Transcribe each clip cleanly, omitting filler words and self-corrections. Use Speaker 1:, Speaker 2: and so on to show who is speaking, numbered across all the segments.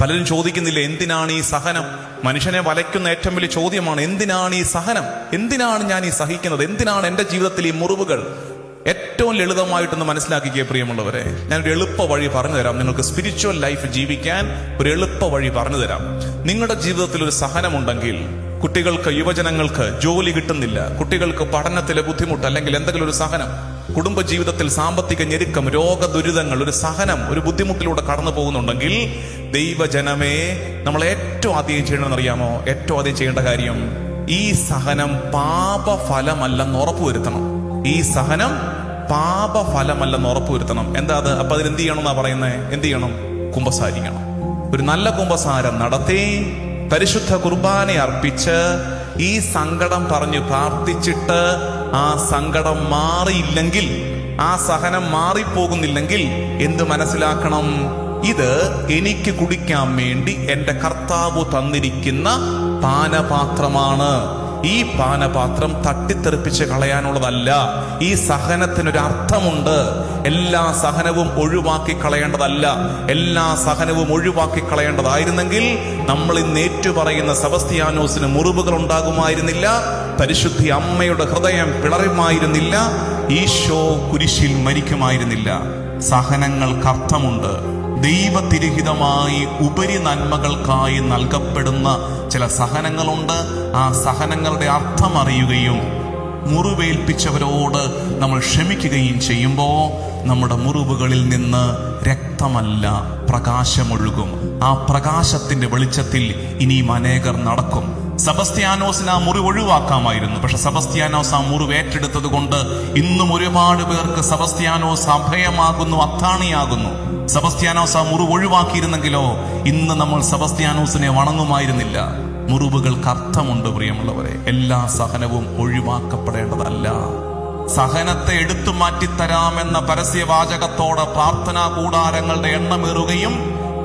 Speaker 1: പലരും ചോദിക്കുന്നില്ല, എന്തിനാണ് ഈ സഹനം? മനുഷ്യനെ വലയ്ക്കുന്ന ഏറ്റവും വലിയ ചോദ്യമാണ്, എന്തിനാണ് ഈ സഹനം? എന്തിനാണ് ഞാൻ ഈ സഹിക്കുന്നത്? എന്തിനാണ് എൻ്റെ ജീവിതത്തിൽ ഈ മുറിവുകൾ? ഏറ്റവും ലളിതമായിട്ടൊന്ന് മനസ്സിലാക്കിക്കേ പ്രിയമുള്ളവരെ, ഞാനൊരു എളുപ്പ വഴി പറഞ്ഞു തരാം. നിങ്ങൾക്ക് സ്പിരിച്വൽ ലൈഫ് ജീവിക്കാൻ ഒരു എളുപ്പ വഴി പറഞ്ഞു തരാം. നിങ്ങളുടെ ജീവിതത്തിൽ ഒരു സഹനമുണ്ടെങ്കിൽ, കുട്ടികൾക്ക്, യുവജനങ്ങൾക്ക് ജോലി കിട്ടുന്നില്ല, കുട്ടികൾക്ക് പഠനത്തിലെ ബുദ്ധിമുട്ട്, അല്ലെങ്കിൽ എന്തെങ്കിലും ഒരു സഹനം, കുടുംബജീവിതത്തിൽ സാമ്പത്തിക ഞെരുക്കം, രോഗദുരിതങ്ങൾ, ഒരു സഹനം, ഒരു ബുദ്ധിമുട്ടിലൂടെ കടന്നു പോകുന്നുണ്ടെങ്കിൽ, ദൈവജനമേ, നമ്മൾ ഏറ്റവും ആദ്യം ചെയ്യണമെന്നറിയാമോ? ഏറ്റവും ആദ്യം ചെയ്യേണ്ട കാര്യം, ഈ സഹനം പാപഫലമല്ലെന്ന് ഉറപ്പുവരുത്തണം. ഈ സഹനം പാപഫലമല്ലെന്ന് ഉറപ്പുവരുത്തണം. എന്താ അത്? അപ്പൊ അതിനെന്ത് ചെയ്യണം എന്നാ പറയുന്നത്? എന്ത് ചെയ്യണം? കുമ്പസാരിക്കണം. ഒരു നല്ല കുമ്പസാരം നടത്തി പരിശുദ്ധ കുർബാന അർപ്പിച്ച് ഈ സങ്കടം പറഞ്ഞു പ്രാർത്ഥിച്ചിട്ട് ആ സങ്കടം മാറിയില്ലെങ്കിൽ, ആ സഹനം മാറിപ്പോകുന്നില്ലെങ്കിൽ എന്ത് മനസ്സിലാക്കണം? ഇത് എനിക്ക് കുടിക്കാൻ വേണ്ടി എൻ്റെ കർത്താവ് തന്നിരിക്കുന്ന പാനപാത്രമാണ്. ഈ പാനപാത്രം തട്ടിത്തെറിപ്പിച്ച് കളയാനുള്ളതല്ല. ഈ സഹനത്തിനൊരു അർത്ഥമുണ്ട്. എല്ലാ സഹനവും ഒഴിവാക്കി കളയേണ്ടതല്ല. എല്ലാ സഹനവും ഒഴിവാക്കി കളയേണ്ടതായിരുന്നെങ്കിൽ നമ്മൾ ഇന്ന് ഏറ്റുപറയുന്ന സെബസ്ത്യാനോസിന് മുറിവുകൾ ഉണ്ടാകുമായിരുന്നില്ല, പരിശുദ്ധി അമ്മയുടെ ഹൃദയം പിളറുമായിരുന്നില്ല, ഈശോ കുരിശിൽ മരിക്കുമായിരുന്നില്ല. സഹനങ്ങൾക്ക് അർത്ഥമുണ്ട്. ദൈവതിരഹിതമായി ഉപരി നന്മകൾക്കായി നൽകപ്പെടുന്ന ചില സഹനങ്ങളുണ്ട്. ആ സഹനങ്ങളുടെ അർത്ഥം അറിയുകയും മുറിവേൽപ്പിച്ചവരോട് നമ്മൾ ക്ഷമിക്കുകയും ചെയ്യുമ്പോൾ നമ്മുടെ മുറിവുകളിൽ നിന്ന് രക്തമല്ല, പ്രകാശമൊഴുകും. ആ പ്രകാശത്തിന്റെ വെളിച്ചത്തിൽ ഇനിയും അനേകർ നടക്കും. സെബസ്ത്യാനോസിന് ആ മുറിവ് ഒഴിവാക്കാമായിരുന്നു. പക്ഷെ സെബസ്ത്യാനോസ് ആ മുറിവ് ഏറ്റെടുത്തത് കൊണ്ട് ഇന്നും ഒരുപാട് പേർക്ക് സെബസ്ത്യാനോസ് അഭയമാകുന്നു, അത്താണിയാകുന്നു. സെബസ്ത്യാനോസ് ആ മുറിവ് ഒഴിവാക്കിയിരുന്നെങ്കിലോ ഇന്ന് നമ്മൾ സെബസ്ത്യാനോസിനെ വണങ്ങുമായിരുന്നില്ല. മുറിവുകൾക്ക് അർത്ഥമുണ്ട് പ്രിയമുള്ളവരെ. എല്ലാ സഹനവും ഒഴിവാക്കപ്പെടേണ്ടതല്ല. സഹനത്തെ എടുത്തു മാറ്റിത്തരാമെന്ന പരസ്യവാചകത്തോടെ പ്രാർത്ഥനാ കൂടാരങ്ങളുടെ എണ്ണമേറുകയും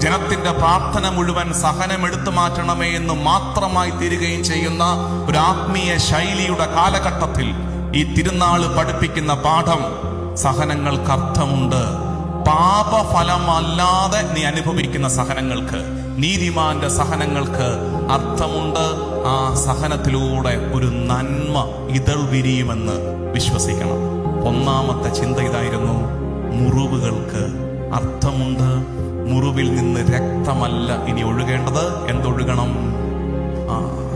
Speaker 1: ജനത്തിന്റെ പ്രാർത്ഥന മുഴുവൻ സഹനം എടുത്തു മാറ്റണമേ എന്ന് മാത്രമായി തീരുകയും ചെയ്യുന്ന ഒരു ആത്മീയ ശൈലിയുടെ കാലഘട്ടത്തിൽ ഈ തിരുനാള് പഠിപ്പിക്കുന്ന പാഠം, സഹനങ്ങൾക്ക് അർത്ഥമുണ്ട്. പാപഫലമല്ലാതെ നീ അനുഭവിക്കുന്ന സഹനങ്ങൾക്ക്, നീതിമാന്റെ സഹനങ്ങൾക്ക് അർത്ഥമുണ്ട്. ആ സഹനത്തിലൂടെ ഒരു നന്മ ഇതൾ വിരിയുമെന്ന് വിശ്വസിക്കണം. ഒന്നാമത്തെ ചിന്ത ഇതായിരുന്നു, മുറിവുകൾക്ക് അർത്ഥമുണ്ട്. മുറിവിൽ നിന്ന് രക്തമല്ല ഇനി ഒഴുകേണ്ടത്. എന്തൊഴുകണം?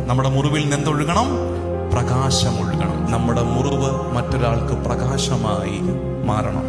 Speaker 1: നമ്മുടെ മുറിവിൽ നിന്ന് എന്തൊഴുകണം? പ്രകാശം ഒഴുകണം. നമ്മുടെ മുറിവ് മറ്റൊരാൾക്ക് പ്രകാശമായി മാറണം.